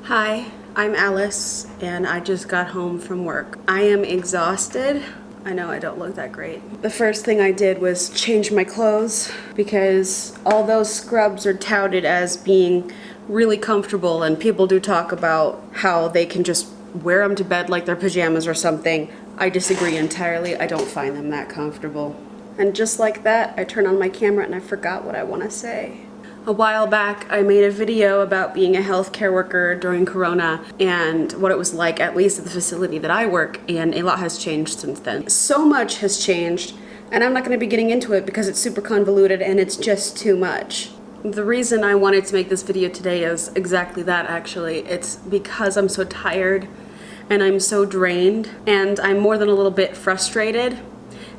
Hi, I'm Alice, and I just got home from work. I am exhausted. I know I don't look that great. The first thing I did was change my clothes because all those scrubs are touted as being really comfortable, and people do talk about how they can just wear them to bed like they're pajamas or something. I disagree entirely. I don't find them that comfortable. And just like that, I turn on my camera and I forgot what I want to say. A while back, I made a video about being a healthcare worker during Corona and what it was like, at least at the facility that I work, and a lot has changed since then. So much has changed, and I'm not going to be getting into it because it's super convoluted and it's just too much. The reason I wanted to make this video today is exactly that, actually. It's because I'm so tired and I'm so drained, and I'm more than a little bit frustrated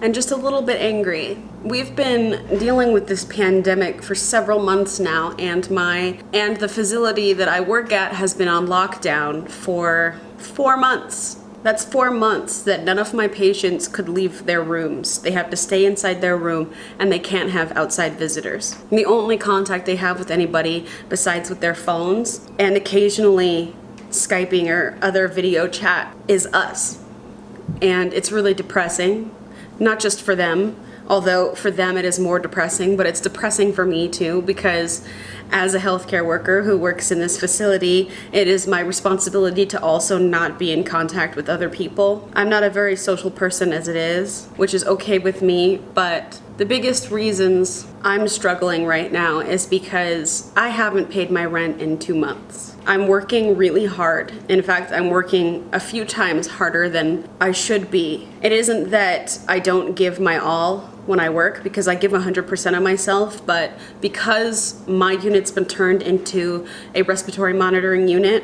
and just a little bit angry. We've been dealing with this pandemic for several months now, and the facility that I work at has been on lockdown for 4 months. That's 4 months that none of my patients could leave their rooms. They have to stay inside their room, and they can't have outside visitors. And the only contact they have with anybody besides with their phones and occasionally Skyping or other video chat is us. And it's really depressing. Not just for them, although for them it is more depressing, but it's depressing for me too, because as a healthcare worker who works in this facility, it is my responsibility to also not be in contact with other people. I'm not a very social person as it is, which is okay with me, but the biggest reasons I'm struggling right now is because I haven't paid my rent in 2 months. I'm working really hard. In fact, I'm working a few times harder than I should be. It isn't that I don't give my all when I work, because I give 100% of myself, but because my unit's been turned into a respiratory monitoring unit,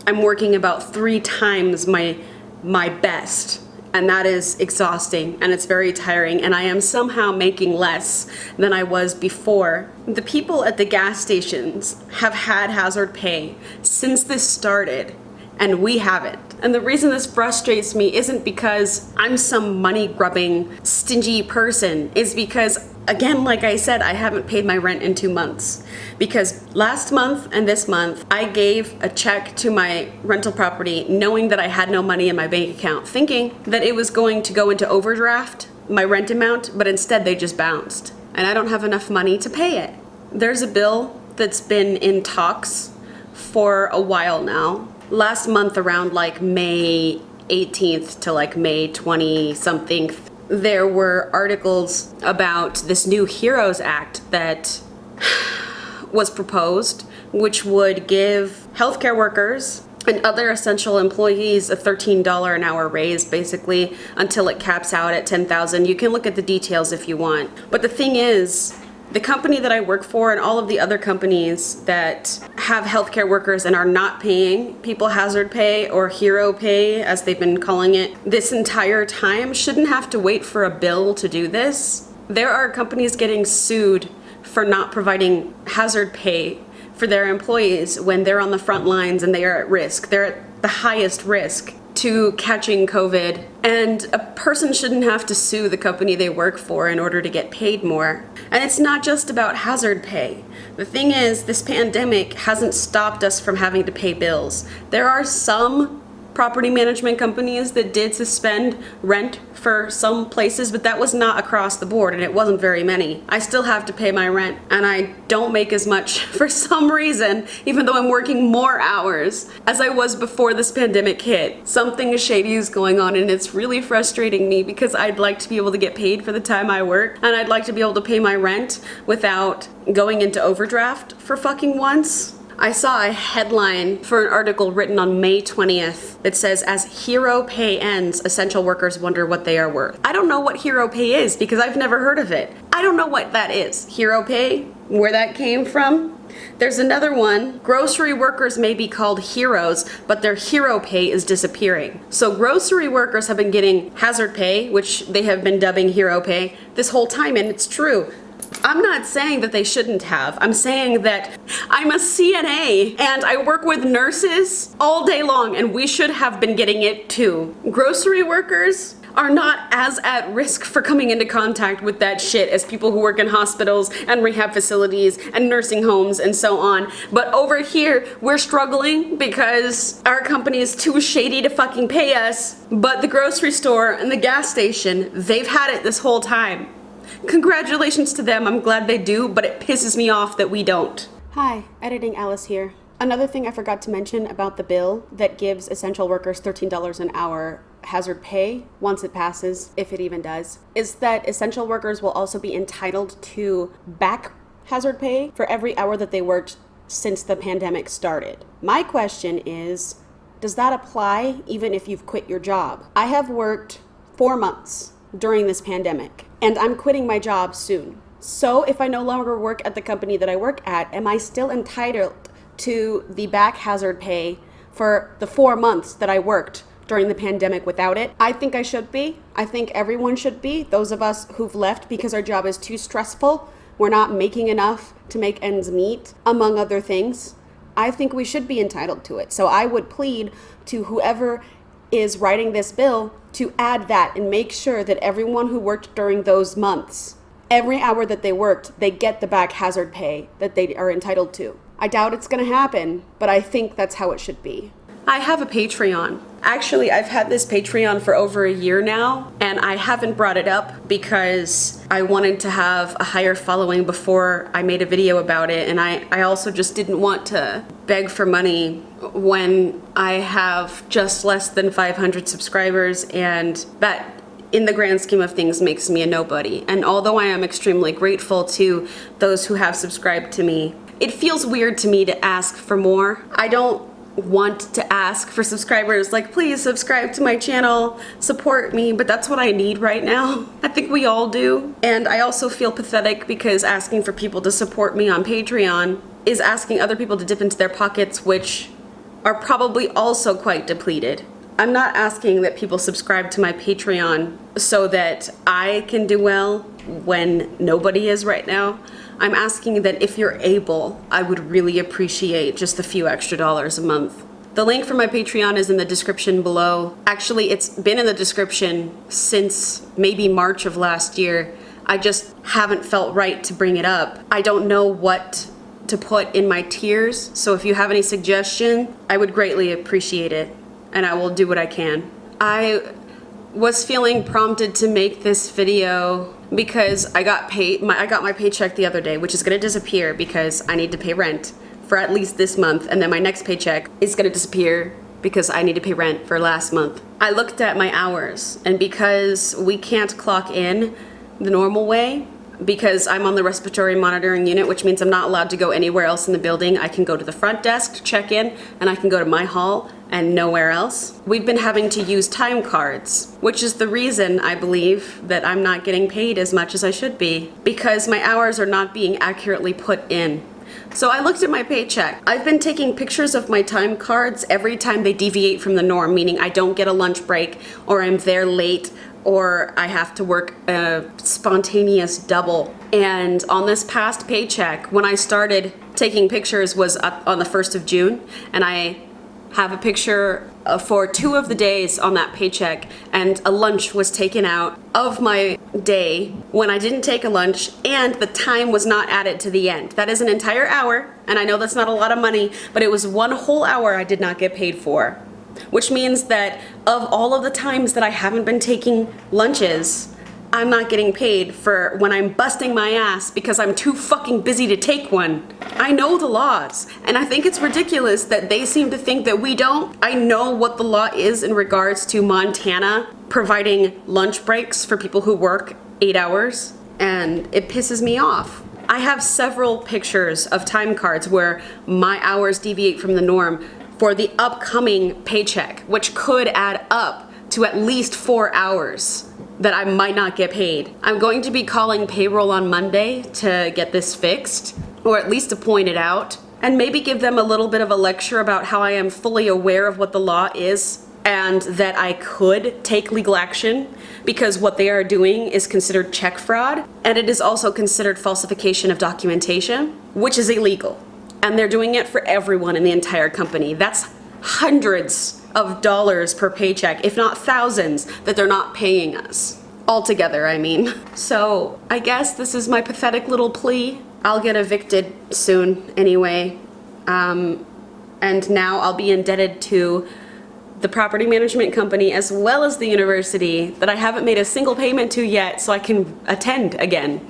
I'm working about 3 times my best. And that is exhausting, and it's very tiring, and I am somehow making less than I was before. The people at the gas stations have had hazard pay since this started, and we haven't. And the reason this frustrates me isn't because I'm some money-grubbing, stingy person. It's because, again, like I said, I haven't paid my rent in 2 months. Because last month and this month, I gave a check to my rental property knowing that I had no money in my bank account, thinking that it was going to go into overdraft, my rent amount, but instead they just bounced. And I don't have enough money to pay it. There's a bill that's been in talks for a while now. Last month, around like May 18th to like May 20 something, there were articles about this new HEROES Act that was proposed, which would give healthcare workers and other essential employees a $13 an hour raise, basically, until it caps out at $10,000. You can look at the details if you want. But the thing is, the company that I work for and all of the other companies that have healthcare workers and are not paying people hazard pay or hero pay, as they've been calling it, this entire time shouldn't have to wait for a bill to do this. There are companies getting sued for not providing hazard pay for their employees when they're on the front lines and they are at risk. They're at the highest risk to catching COVID, and a person shouldn't have to sue the company they work for in order to get paid more. And it's not just about hazard pay. The thing is, this pandemic hasn't stopped us from having to pay bills. There are some property management companies that did suspend rent for some places, but that was not across the board, and it wasn't very many. I still have to pay my rent, and I don't make as much for some reason, even though I'm working more hours as I was before this pandemic hit. Something shady is going on, and it's really frustrating me because I'd like to be able to get paid for the time I work, and I'd like to be able to pay my rent without going into overdraft for fucking once. I saw a headline for an article written on May 20th that says, "As hero pay ends, essential workers wonder what they are worth." I don't know what hero pay is because I've never heard of it. I don't know what that is. Hero pay? Where that came from? There's another one. Grocery workers may be called heroes, but their hero pay is disappearing. So grocery workers have been getting hazard pay, which they have been dubbing hero pay, this whole time, and it's true. I'm not saying that they shouldn't have. I'm saying that I'm a CNA and I work with nurses all day long, and we should have been getting it too. Grocery workers are not as at risk for coming into contact with that shit as people who work in hospitals and rehab facilities and nursing homes and so on. But over here, we're struggling because our company is too shady to fucking pay us. But the grocery store and the gas station, they've had it this whole time. Congratulations to them, I'm glad they do, but it pisses me off that we don't. Hi, Editing Alice here. Another thing I forgot to mention about the bill that gives essential workers $13 an hour hazard pay once it passes, if it even does, is that essential workers will also be entitled to back hazard pay for every hour that they worked since the pandemic started. My question is, does that apply even if you've quit your job? I have worked 4 months during this pandemic, and I'm quitting my job soon. So if I no longer work at the company that I work at, am I still entitled to the back hazard pay for the 4 months that I worked during the pandemic without it? I think I should be. I think everyone should be. Those of us who've left because our job is too stressful, we're not making enough to make ends meet, among other things. I think we should be entitled to it. So I would plead to whoever is writing this bill to add that and make sure that everyone who worked during those months, every hour that they worked, they get the back hazard pay that they are entitled to. I doubt it's going to happen, but I think that's how it should be. I have a Patreon. Actually, I've had this Patreon for over a year now, and I haven't brought it up because I wanted to have a higher following before I made a video about it, and I also just didn't want to beg for money when I have just less than 500 subscribers, and that in the grand scheme of things makes me a nobody. And although I am extremely grateful to those who have subscribed to me, it feels weird to me to ask for more. I don't want to ask for subscribers like, please subscribe to my channel, support me, but that's what I need right now. I think we all do. And I also feel pathetic because asking for people to support me on Patreon is asking other people to dip into their pockets, which are probably also quite depleted. I'm not asking that people subscribe to my Patreon so that I can do well when nobody is right now. I'm asking that if you're able, I would really appreciate just a few extra dollars a month. The link for my Patreon is in the description below. Actually, it's been in the description since maybe March of last year. I just haven't felt right to bring it up. I don't know what to put in my tiers, so if you have any suggestion, I would greatly appreciate it, and I will do what I can. I was feeling prompted to make this video because I got my paycheck the other day, which is gonna disappear because I need to pay rent for at least this month, and then my next paycheck is gonna disappear because I need to pay rent for last month. I looked at my hours, and because we can't clock in the normal way, because I'm on the respiratory monitoring unit, which means I'm not allowed to go anywhere else in the building. I can go to the front desk to check in, and I can go to my hall and nowhere else. We've been having to use time cards, which is the reason I believe that I'm not getting paid as much as I should be, because my hours are not being accurately put in. So I looked at my paycheck. I've been taking pictures of my time cards every time they deviate from the norm, meaning I don't get a lunch break, or I'm there late, or I have to work a spontaneous double. And on this past paycheck, when I started taking pictures was on the 1st of June, and I have a picture for 2 of the days on that paycheck, and a lunch was taken out of my day when I didn't take a lunch, and the time was not added to the end. That is an entire hour, and I know that's not a lot of money, but it was 1 whole hour I did not get paid for. Which means that of all of the times that I haven't been taking lunches, I'm not getting paid for when I'm busting my ass because I'm too fucking busy to take one. I know the laws, and I think it's ridiculous that they seem to think that we don't. I know what the law is in regards to Montana providing lunch breaks for people who work 8 hours, and it pisses me off. I have several pictures of time cards where my hours deviate from the norm for the upcoming paycheck, which could add up to at least 4 hours that I might not get paid. I'm going to be calling Payroll on Monday to get this fixed, or at least to point it out, and maybe give them a little bit of a lecture about how I am fully aware of what the law is and that I could take legal action because what they are doing is considered check fraud, and it is also considered falsification of documentation, which is illegal. And they're doing it for everyone in the entire company. That's hundreds of dollars per paycheck, if not thousands, that they're not paying us. Altogether, I mean. So I guess this is my pathetic little plea. I'll get evicted soon anyway. And now I'll be indebted to the property management company as well as the university that I haven't made a single payment to yet, so I can attend again.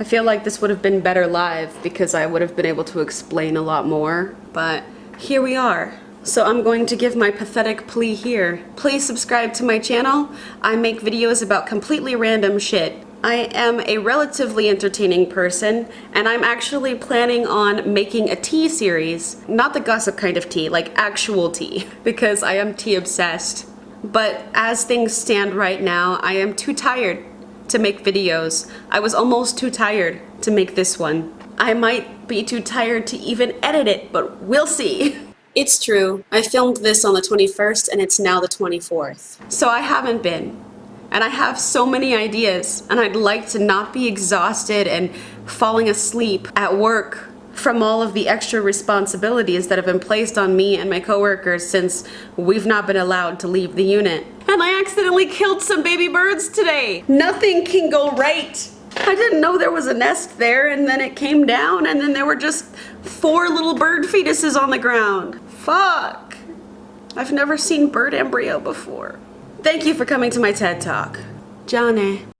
I feel like this would have been better live because I would have been able to explain a lot more, but here we are. So I'm going to give my pathetic plea here. Please subscribe to my channel. I make videos about completely random shit. I am a relatively entertaining person, and I'm actually planning on making a tea series. Not the gossip kind of tea, like actual tea, because I am tea obsessed. But as things stand right now, I am too tired to make videos. I was almost too tired to make this one. I might be too tired to even edit it, but we'll see. It's true. I filmed this on the 21st and it's now the 24th. So I haven't been. And I have so many ideas, and I'd like to not be exhausted and falling asleep at work from all of the extra responsibilities that have been placed on me and my coworkers since we've not been allowed to leave the unit. And I accidentally killed some baby birds today. Nothing can go right. I didn't know there was a nest there, and then it came down, and then there were just 4 little bird fetuses on the ground. Fuck. I've never seen bird embryo before. Thank you for coming to my TED Talk. Johnny.